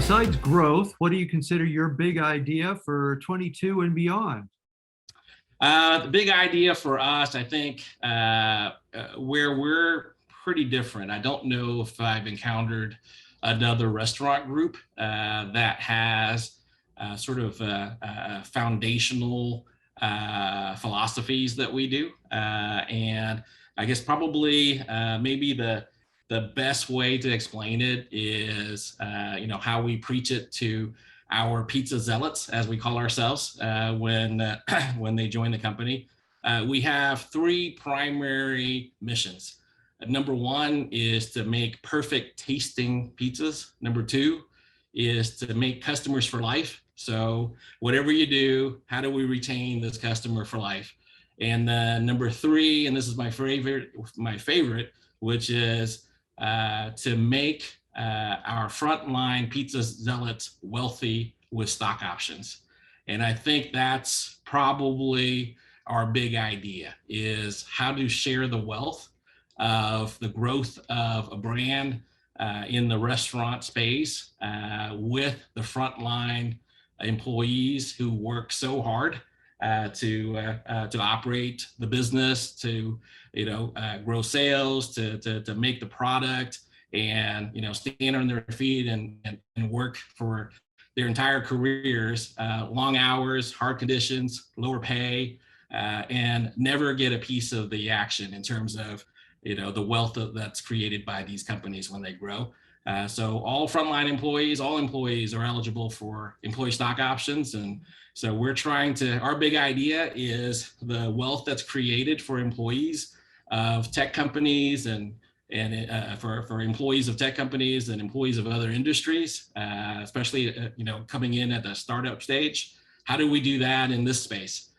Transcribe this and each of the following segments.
Besides growth, what do you consider your big idea for 22 and beyond? The big idea for us, I think, where we're pretty different. I don't know if I've encountered another restaurant group that has sort of foundational philosophies that we do. And I guess probably maybe the best way to explain it is, how we preach it to our pizza zealots, as we call ourselves, when they join the company. We have three primary missions. Number one is to make perfect tasting pizzas. Number two is to make customers for life. So whatever you do, how do we retain this customer for life? And number three, and this is my favorite, which is to make our frontline pizza zealots wealthy with stock options. And I think that's probably our big idea, is how to share the wealth of the growth of a brand in the restaurant space with the frontline employees who work so hard to operate the business, to grow sales, to make the product, and stand on their feet and work for their entire careers, long hours, hard conditions, lower pay, and never get a piece of the action in terms of the wealth that's created by these companies when they grow. So all frontline employees, all employees are eligible for employee stock options. And so our big idea is the wealth that's created for employees of tech companies and for employees of tech companies and employees of other industries, especially coming in at the startup stage. How do we do that in this space?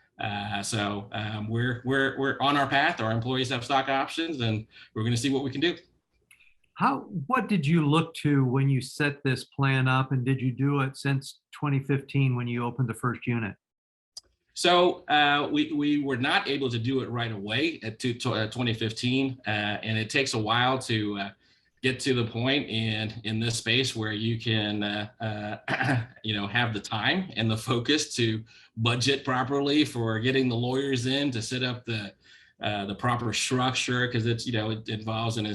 So we're on our path. Our employees have stock options, and we're going to see what we can do. What did you look to when you set this plan up, and did you do it since 2015 when you opened the first unit? So we were not able to do it right away at 2015, and it takes a while to get to the point in this space where you can have the time and the focus to budget properly for getting the lawyers in to set up the proper structure, because it involves an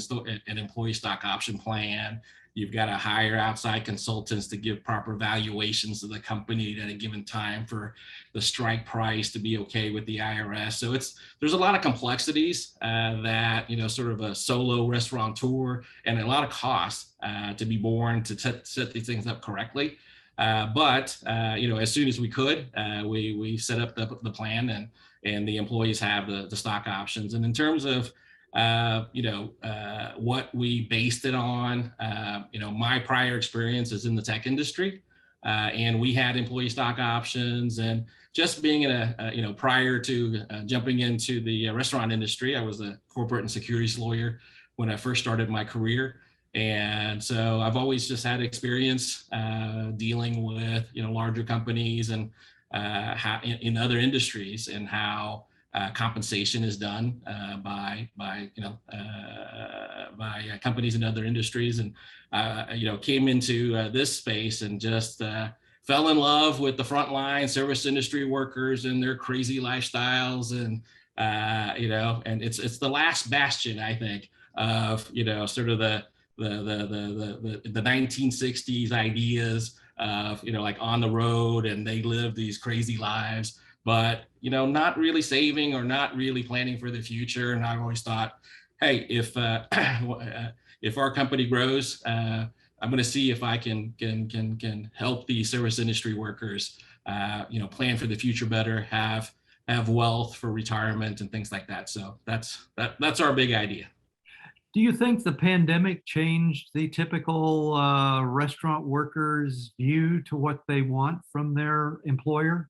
employee stock option plan. You've got to hire outside consultants to give proper valuations of the company at a given time for the strike price to be okay with the IRS. So there's a lot of complexities that sort of a solo restaurateur, and a lot of costs to be borne to set these things up correctly. But as soon as we could, we set up the plan, and the employees have the stock options. And in terms of what we based it on, my prior experience is in the tech industry, and we had employee stock options. And just being prior to jumping into the restaurant industry, I was a corporate and securities lawyer when I first started my career. And so I've always just had experience dealing with larger companies and in other industries, and how compensation is done by companies in other industries, and came into this space and just fell in love with the frontline service industry workers and their crazy lifestyles, and and it's the last bastion, I think, of sort of the 1960s ideas of like on the road, and they live these crazy lives, but not really saving or not really planning for the future. And I always thought, hey, if our company grows, I'm going to see if I can help the service industry workers plan for the future better, have wealth for retirement and things like that. So that's our big idea. Do you think the pandemic changed the typical restaurant worker's view to what they want from their employer?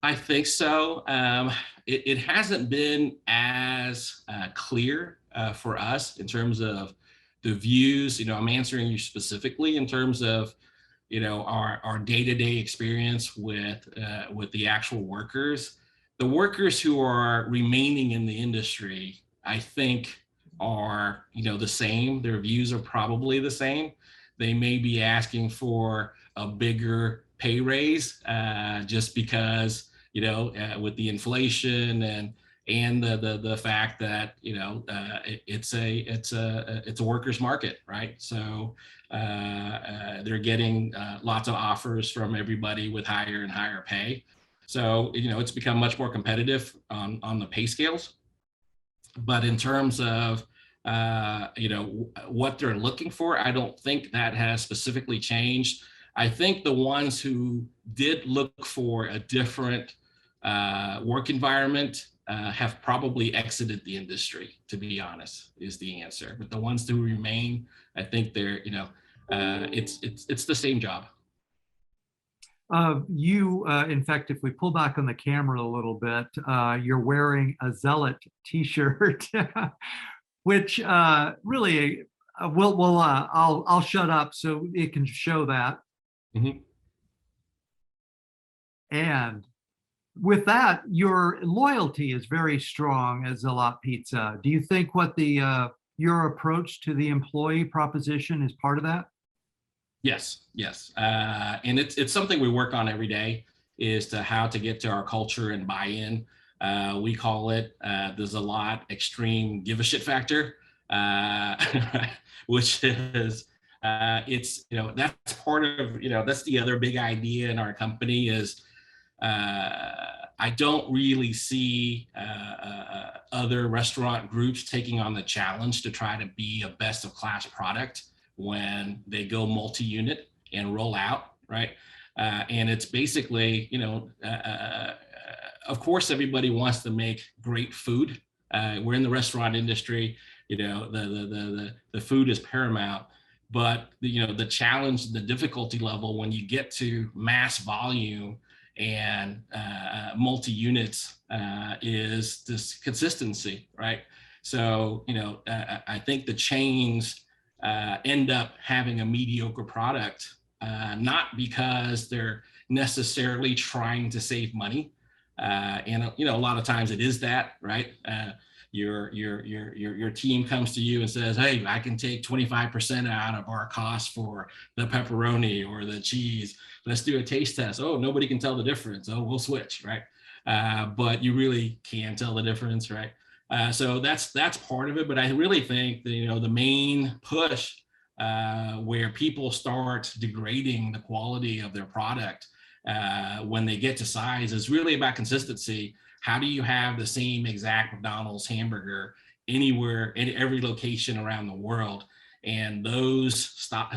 I think so. It hasn't been as clear for us in terms of the views. I'm answering you specifically in terms of our day-to-day experience with the actual workers. The workers who are remaining in the industry, I think, are the same. Their views are probably the same. they may be asking for a bigger pay raise just because, with the inflation and the fact that it's a workers market, right? So they're getting lots of offers from everybody with higher and higher pay. So it's become much more competitive on the pay scales. But in terms of what they're looking for, I don't think that has specifically changed. I think the ones who did look for a different work environment have probably exited the industry, to be honest, is the answer. But the ones who remain, I think they're, it's the same job. In fact, if we pull back on the camera a little bit, you're wearing a ZaLat t-shirt, which really, I'll shut up so it can show that. Mm-hmm. And with that, your loyalty is very strong at ZaLat Pizza. Do you think what your approach to the employee proposition is part of that? Yes, yes. And it's something we work on every day, is to how to get to our culture and buy-in. We call it the ZaLat extreme give a shit factor, which is that's part of, that's the other big idea in our company is I don't really see other restaurant groups taking on the challenge to try to be a best of class product when they go multi-unit and roll out, right? And it's basically, of course, everybody wants to make great food. We're in the restaurant industry, the food is paramount, but the challenge, the difficulty level when you get to mass volume and multi-units is this consistency, right? So, I think the chains end up having a mediocre product, not because they're necessarily trying to save money. And a lot of times it is that, right? Your team comes to you and says, "Hey, I can take 25% out of our cost for the pepperoni or the cheese. Let's do a taste test." "Oh, nobody can tell the difference." "Oh, we'll switch," right? But you really can tell the difference, right? So that's part of it. But I really think that, the main push where people start degrading the quality of their product when they get to size is really about consistency. How do you have the same exact McDonald's hamburger anywhere, in every location around the world? And those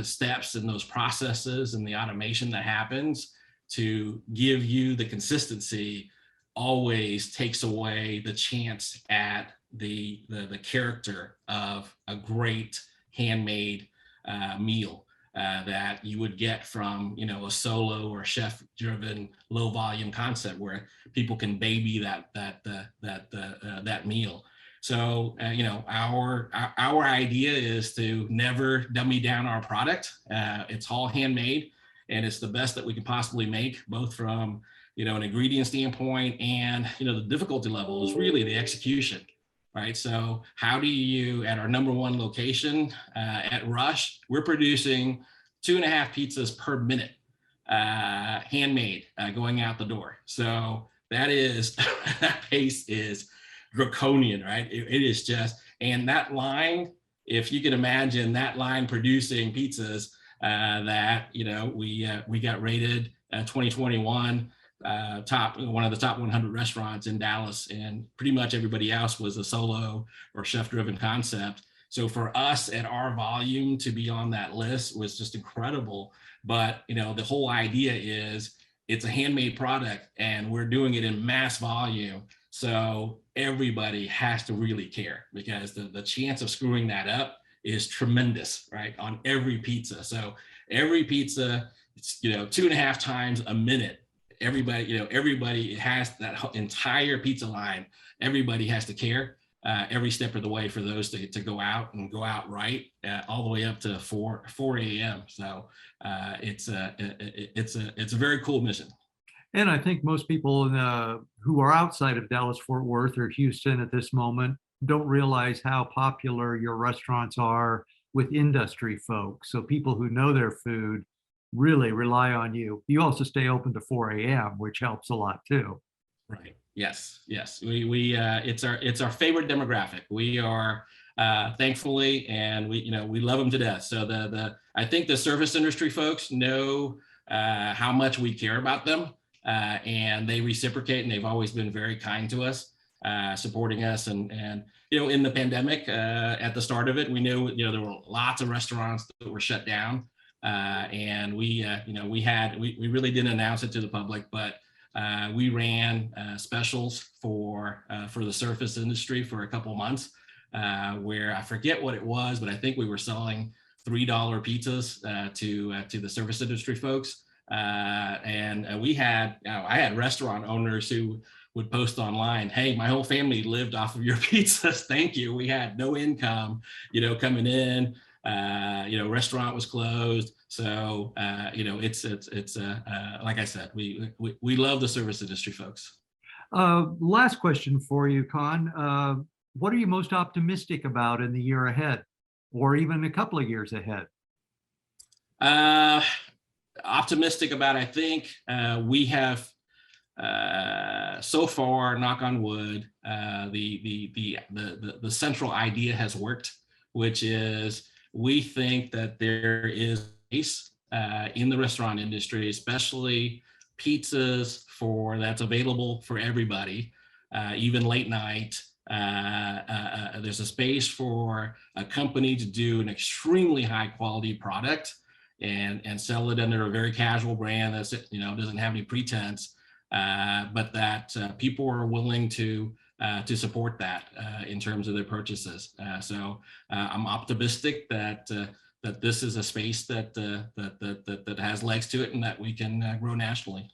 steps and those processes and the automation that happens to give you the consistency always takes away the chance at the character of a great handmade meal that you would get from a solo or chef driven low volume concept where people can baby that meal. So our idea is to never dummy down our product. It's all handmade, and it's the best that we can possibly make, both from an ingredient standpoint, and the difficulty level is really the execution, right? So how do you, at our number one location at Rush, we're producing 2.5 pizzas per minute, handmade, going out the door. So that pace is draconian, right? It is just, and that line, if you can imagine that line producing pizzas that we got rated 2021 one of the top 100 restaurants in Dallas, and pretty much everybody else was a solo or chef driven concept. So for us at our volume to be on that list was just incredible. But the whole idea is it's a handmade product and we're doing it in mass volume. So everybody has to really care, because the chance of screwing that up is tremendous, right? On every pizza. So every pizza, it's 2.5 times a minute. Everybody has that entire pizza line. Everybody has to care every step of the way for those to go out and go out right, all the way up to 4 a.m. So it's a very cool mission. And I think most people who are outside of Dallas-Fort Worth or Houston at this moment don't realize how popular your restaurants are with industry folks. So people who know their food really rely on you. You also stay open to 4 a.m., which helps a lot too. Right. Yes. Yes. We it's our favorite demographic. We are thankfully, and we love them to death. So the I think the service industry folks know how much we care about them, and they reciprocate, and they've always been very kind to us, supporting us. And in the pandemic, at the start of it, we knew there were lots of restaurants that were shut down, and we really didn't announce it to the public, but we ran specials for the surface industry for a couple months, where I forget what it was, but I think we were selling $3 pizzas to the service industry folks, and I had restaurant owners who would post online, "Hey, my whole family lived off of your pizzas. Thank you. We had no income, coming in. Restaurant was closed." So, it's like I said, we love the service industry folks. Last question for you, Con. What are you most optimistic about in the year ahead, or even a couple of years ahead? Optimistic about, I think we have so far, knock on wood, the central idea has worked, which is we think that there is space in the restaurant industry, especially pizzas that's available for everybody, even late night. There's a space for a company to do an extremely high quality product and sell it under a very casual brand that's doesn't have any pretense, but that people are willing to support that in terms of their purchases. So I'm optimistic that this is a space that has legs to it and that we can grow nationally.